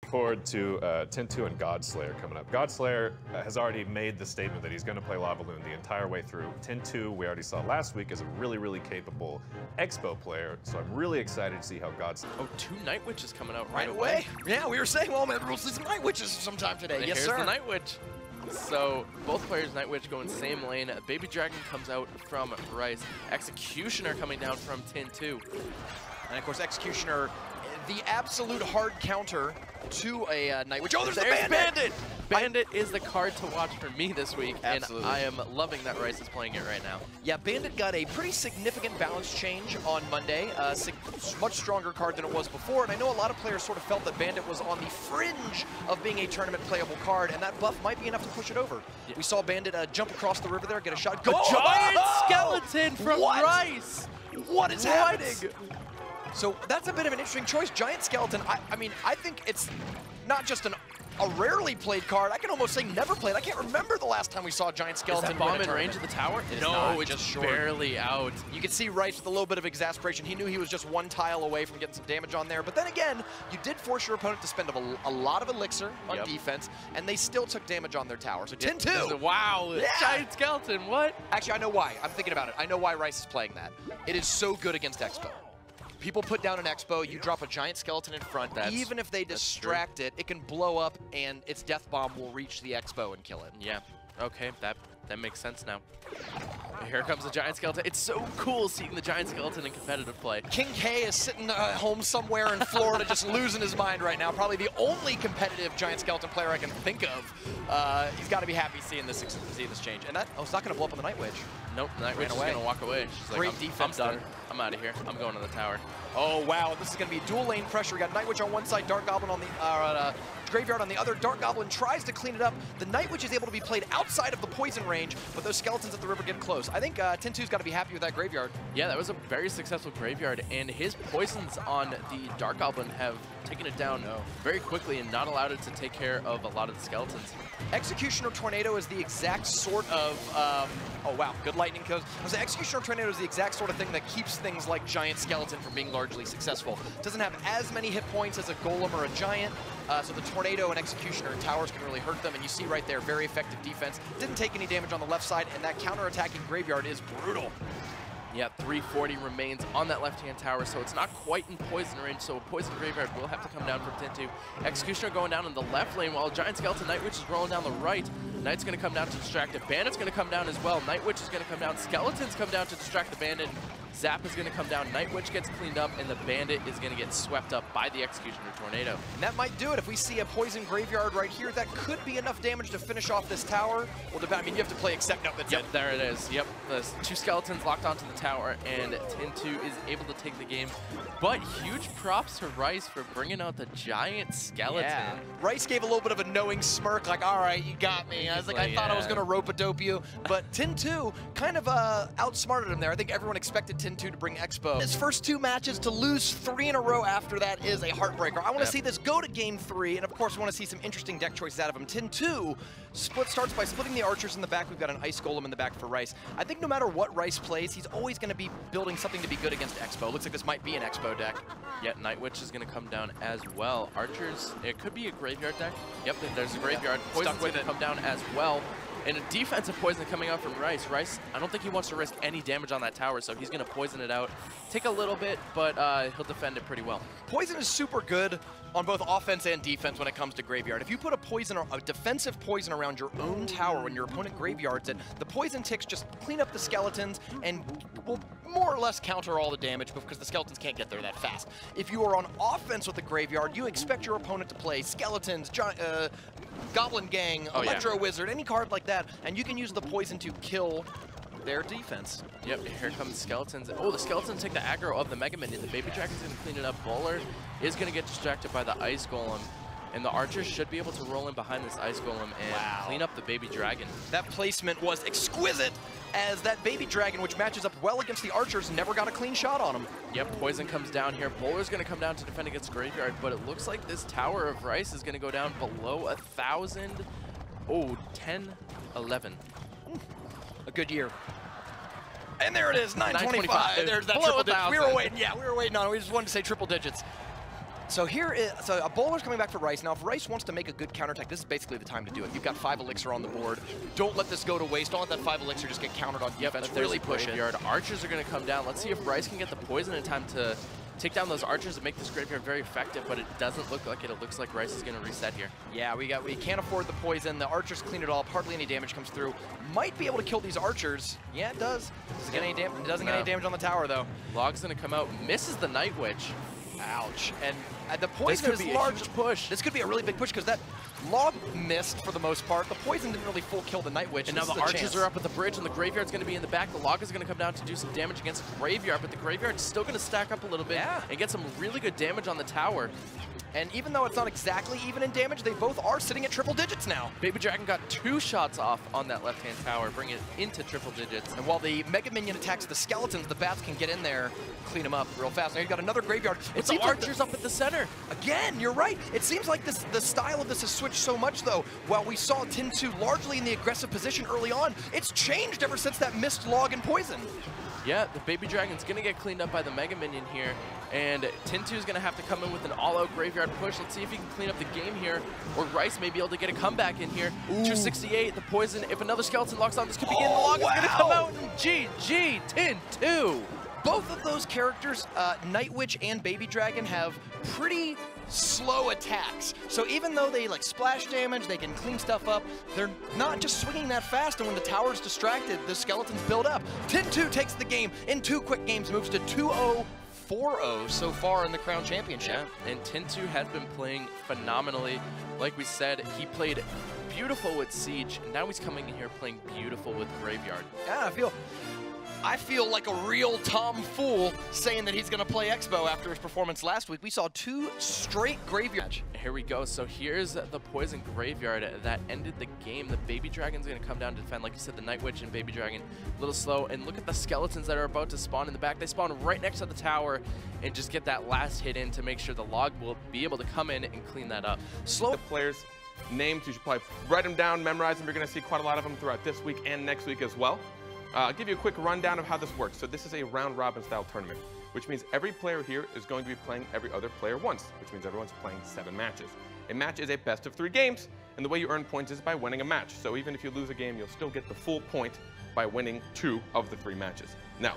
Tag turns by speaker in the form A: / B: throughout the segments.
A: forward to Tin2 and Godslayer coming up. Godslayer has already made the statement that he's going to play Lava Loon the entire way through. Tin2, we already saw last week, is a really, really capable Expo player, so I'm really excited to see how Godslayer...
B: Oh, 2 Night Witches coming out right away.
C: Yeah, we were saying, well, maybe we'll see some Night Witches sometime today. Yes,
B: Here's
C: sir.
B: the Night Witch. So both players, Night Witch, going same lane. Baby Dragon comes out from Rice. Executioner coming down from Tin2.
C: And of course, Executioner, the absolute hard counter to a Night Witch. Oh, there's the
B: Bandit!
C: Bandit!
B: Bandit is the card to watch for me this week,
C: Absolutely.
B: and I am loving that Rice is playing it right now.
C: Yeah, Bandit got a pretty significant balance change on Monday. Much stronger card than it was before, and I know a lot of players sort of felt that Bandit was on the fringe of being a tournament playable card, and that buff might be enough to push it over. Yeah. We saw Bandit jump across the river there, get a shot. Go!
B: A giant skeleton from Rice!
C: What is happening? So that's a bit of an interesting choice. Giant Skeleton, I mean, I think it's not just a rarely played card. I can almost say never played. I can't remember the last time we saw Giant Skeleton.
B: Is that bomb in range of the tower?
C: No,
B: it's
C: just short.
B: Barely out.
C: You can see Rice with a little bit of exasperation. He knew he was just 1 tile away from getting some damage on there. But then again, you did force your opponent to spend a lot of elixir on defense, and they still took damage on their tower. So Tin2.
B: Wow, Giant Skeleton, what?
C: Actually, I know why. I'm thinking about it. I know why Rice is playing that. It is so good against Expo. People put down an Expo, you drop a Giant Skeleton in front, even if they distract it, it can blow up and its Death Bomb will reach the Expo and kill it.
B: Yeah, okay, that makes sense now. Here comes the Giant Skeleton. It's so cool seeing the Giant Skeleton in competitive play.
C: King K is sitting home somewhere in Florida just losing his mind right now. Probably the only competitive Giant Skeleton player I can think of. He's got to be happy seeing this change. And that, it's not going to blow up on the Night Witch.
B: Nope, Night Witch is going to walk away. She's like,
C: Great defense
B: I'm done. I'm out of here. I'm going to the tower.
C: Oh, wow. This is going to be dual lane pressure. We got Night Witch on one side, Dark Goblin on the Graveyard on the other. Dark Goblin tries to clean it up. The Night Witch is able to be played outside of the poison range, but those skeletons at the river get close. I think Tin2's got to be happy with that Graveyard.
B: Yeah, that was a very successful Graveyard, and his poisons on the Dark Goblin have taken it down very quickly and not allowed it to take care of a lot of the skeletons.
C: Executioner Tornado is the exact sort of, oh wow, good lightning codes. I was saying Executioner Tornado is the exact sort of thing that keeps things like Giant Skeleton from being largely successful. Doesn't have as many hit points as a Golem or a Giant, so the Tornado and Executioner towers can really hurt them, and you see right there, very effective defense. Didn't take any damage on the left side, and that counter-attacking Graveyard is brutal.
B: Yeah, 340 remains on that left-hand tower, so it's not quite in poison range, so a poison Graveyard will have to come down from Tin2. Executioner going down in the left lane, while Giant Skeleton Night Witch is rolling down the right. Knight's going to come down to distract it. Bandit's going to come down as well. Night Witch is going to come down. Skeletons come down to distract the Bandit. Zap is going to come down. Night Witch gets cleaned up, and the Bandit is going to get swept up by the Executioner Tornado.
C: And that might do it. If we see a poison Graveyard right here, that could be enough damage to finish off this tower. Well, I mean, you have to play Accept Note. That's
B: it. There it is. Yep, the 2 skeletons locked onto the tower, and Tin2 is able to take the game. But huge props to Rice for bringing out the Giant Skeleton.
C: Yeah. Rice gave a little bit of a knowing smirk, like, all right, you got me. I was like, I thought I was going to rope-a-dope you. But Tin2 kind of outsmarted him there. I think everyone expected Tin2 to bring Expo. His first 2 matches, to lose 3 in a row after that is a heartbreaker. I want to see this go to game 3, and of course we want to see some interesting deck choices out of him. Tin2 starts by splitting the archers in the back. We've got an Ice Golem in the back for Rice. I think no matter what Rice plays, he's always going to be building something to be good against Expo. Looks like this might be an Expo deck.
B: Yeah, Night Witch is going to come down as well. Archers, it could be a Graveyard deck. Yep, there's a Graveyard. Poison's going to come down as well. And a defensive poison coming out from Rice. Rice, I don't think he wants to risk any damage on that tower, so he's going to poison it out. Take a little bit, but he'll defend it pretty well.
C: Poison is super good on both offense and defense when it comes to Graveyard. If you put a defensive poison around your own tower when your opponent Graveyards it, the poison ticks just clean up the skeletons and will more or less counter all the damage because the skeletons can't get there that fast. If you are on offense with the Graveyard, you expect your opponent to play skeletons, Goblin Gang, Electro Wizard, any card like that, and you can use the poison to kill their defense.
B: Yep, here comes Skeletons. Oh, the Skeletons take the aggro of the Mega Minion. The Baby Dragon's going to clean it up. Bowler is going to get distracted by the Ice Golem. And the Archers should be able to roll in behind this Ice Golem and clean up the Baby Dragon.
C: That placement was exquisite, as that Baby Dragon, which matches up well against the Archers, never got a clean shot on him.
B: Yep, Poison comes down here. Bowler's going to come down to defend against Graveyard, but it looks like this Tower of Rice is going to go down below 1,000. Oh, 10, 11.
C: A good year. And there it is, 925. There's that triple digits. We were waiting, we were waiting on it. We just wanted to say triple digits. So so a bowler's coming back for Rice. Now, if Rice wants to make a good counterattack, this is basically the time to do it. You've got 5 elixir on the board. Don't let this go to waste. Don't let that 5 elixir just get countered on defense. Really push it.
B: Archers are going to come down. Let's see if Rice can get the poison in time to take down those archers and make this graveyard very effective, but it doesn't look like it. It looks like Rice is going to reset here.
C: Yeah, we can't afford the poison. The archers clean it all up. Hardly any damage comes through. Might be able to kill these archers. Yeah, it does. Doesn't get any damage on the tower, though.
B: Log's going to come out, misses the Night Witch.
C: Ouch. And the poison is large.
B: A huge push.
C: This could be a really big push because that Log missed for the most part. The poison didn't really full kill the Night Witch.
B: And now the archers are up at the bridge, and the graveyard's going to be in the back. The Log is going to come down to do some damage against the graveyard, but the graveyard's still going to stack up a little bit and get some really good damage on the tower.
C: And even though it's not exactly even in damage, they both are sitting at triple digits now.
B: Baby Dragon got 2 shots off on that left-hand tower, bring it into triple digits.
C: And while the Mega Minion attacks the skeletons, the bats can get in there, clean them up real fast. Now you've got another graveyard.
B: It's the archers up at the center.
C: Again, you're right. It seems like the style of this has switched so much, though. While we saw Tin2 largely in the aggressive position early on, it's changed ever since that missed Log and poison.
B: Yeah, the Baby Dragon's going to get cleaned up by the Mega Minion here, and Tin2 is going to have to come in with an all-out graveyard push. Let's see if he can clean up the game here, or Rice may be able to get a comeback in here. Ooh. 268, the poison. If another skeleton locks on, this could begin. The Log is going to come out, and GG, Tin2.
C: Both of those characters, Night Witch and Baby Dragon, have pretty slow attacks. So even though they like splash damage, they can clean stuff up, they're not just swinging that fast, and when the tower's distracted, the skeletons build up. Tin2 takes the game in 2 quick games, moves to 2-0. 4-0 so far in the Crown Championship.
B: Yeah, and Tin2 has been playing phenomenally. Like we said, he played beautiful with Siege, and now he's coming in here playing beautiful with Graveyard.
C: Yeah, I feel like a real Tom Fool saying that he's going to play Expo after his performance last week. We saw 2 straight graveyards.
B: Here we go. So here's the Poison Graveyard that ended the game. The Baby Dragon's going to come down to defend. Like you said, the Night Witch and Baby Dragon a little slow. And look at the skeletons that are about to spawn in the back. They spawn right next to the tower and just get that last hit in to make sure the Log will be able to come in and clean that up.
D: Slow the players' names. You should probably write them down, memorize them. You're going to see quite a lot of them throughout this week and next week as well. I'll give you a quick rundown of how this works. So this is a round-robin style tournament, which means every player here is going to be playing every other player once, which means everyone's playing 7 matches. A match is a best of 3 games, and the way you earn points is by winning a match. So even if you lose a game, you'll still get the full point by winning 2 of the 3 matches. Now,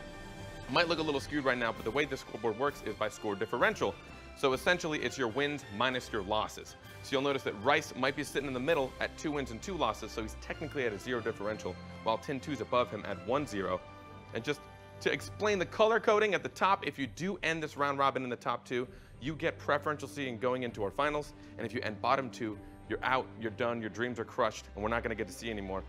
D: it might look a little skewed right now, but the way this scoreboard works is by score differential. So essentially, it's your wins minus your losses. So you'll notice that Rice might be sitting in the middle at 2 wins and 2 losses, so he's technically at a 0 differential, while Tin2's above him at 1-0. And just to explain the color coding at the top, if you do end this round robin in the top 2, you get preferential seeding going into our finals. And if you end bottom 2, you're out, you're done, your dreams are crushed, and we're not going to get to see anymore.